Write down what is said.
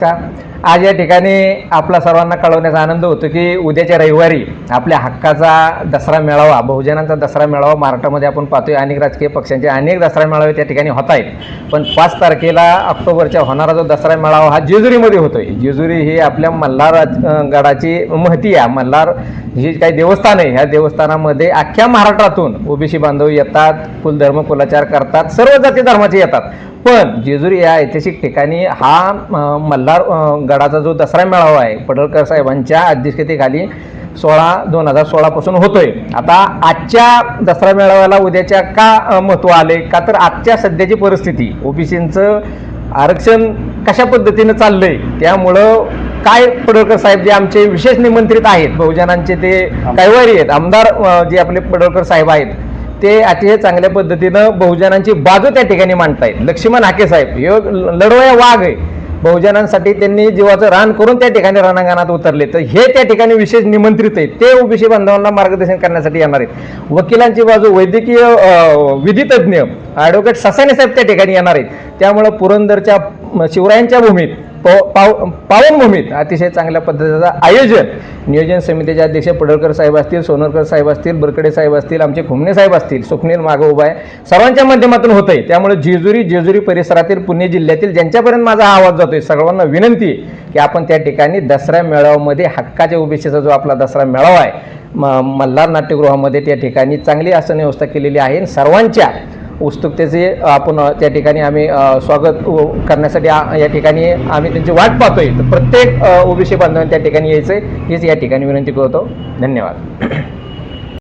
का आज या ठिकाणी आपला सर्वांना कळवण्याचा आनंद होतो की उद्याच्या रविवारी आपल्या हक्काचा दसरा मेळावा, बहुजनांचा दसरा मेळावा महाराष्ट्रामध्ये आपण पाहतोय. अनेक राजकीय पक्षांचे अनेक दसरा मेळावे त्या ठिकाणी होत आहेत. पण 5 तारखेला ऑक्टोबरच्या होणारा जो दसरा मेळावा हा जेजुरीमध्ये होतोय. जेजुरी ही आपल्या मल्हार गडाची महती आहे. मल्हार ही काही देवस्थान आहे. ह्या देवस्थानामध्ये अख्ख्या महाराष्ट्रातून ओबीसी बांधव येतात, कुलधर्म कुलाचार करतात, सर्व जाती धर्माचे येतात. पण जेजुरी या ऐतिहासिक ठिकाणी हा मल्हार गडाचा जो दसरा मेळावा आहे पडळकर साहेबांच्या अध्यक्षतेखाली 16/2016 पासून होतोय. आता आजच्या दसरा मेळाव्याला उद्याच्या का महत्त्व आले का, तर आजच्या सध्याची परिस्थिती ओबीसींचं आरक्षण कशा पद्धतीनं चाललंय, त्यामुळं काय पडळकर साहेब जे आमचे विशेष निमंत्रित आहेत, बहुजनांचे ते कैवारी आहेत, आमदार जे आपले पडळकर साहेब आहेत, ते अतिशय चांगल्या पद्धतीनं बहुजनांची बाजू त्या ठिकाणी मांडतायत. लक्ष्मण हाके साहेब हे लढवया वाघ आहे. बहुजनांसाठी त्यांनी जीवाचं रान करून त्या ठिकाणी रणांगणात उतरले. तर हे त्या ठिकाणी विशेष निमंत्रित आहेत. ते ओबीसी बांधवांना मार्गदर्शन करण्यासाठी येणार आहेत. वकिलांची बाजू, वैद्यकीय विधितज्ञ ॲडव्होकेट ससाने साहेब त्या ठिकाणी येणार आहेत. त्यामुळं पुरंदरच्या शिवरायांच्या भूमीत पावनभूमीत अतिशय चांगल्या पद्धतीचं आयोजन नियोजन समितीचे अध्यक्ष पडळकर साहेब असतील, सोनरकर साहेब असतील, बरकडे साहेब असतील, आमचे खुमणे साहेब असतील, स्वप्नील मागं उभा आहे, सर्वांच्या माध्यमातून होत आहे. त्यामुळे जेजुरी परिसरातील पुणे जिल्ह्यातील ज्यांच्यापर्यंत माझा हा आवाज जातोय सर्वांना विनंती आहे की आपण त्या ठिकाणी दसरा मेळाव्यामध्ये हक्काच्या ओबीसीचा जो आपला दसरा मेळावा आहे मल्हार नाट्यगृहामध्ये त्या ठिकाणी चांगली आसन व्यवस्था केलेली आहे. सर्वांच्या उत्सुकतेचे आपण त्या ठिकाणी आम्ही स्वागत करण्यासाठी या ठिकाणी आम्ही त्यांची वाट पाहतोय. तर प्रत्येक ओबीसी बांधवांनी त्या ठिकाणी यायचं हेच या ठिकाणी विनंती करतो. धन्यवाद.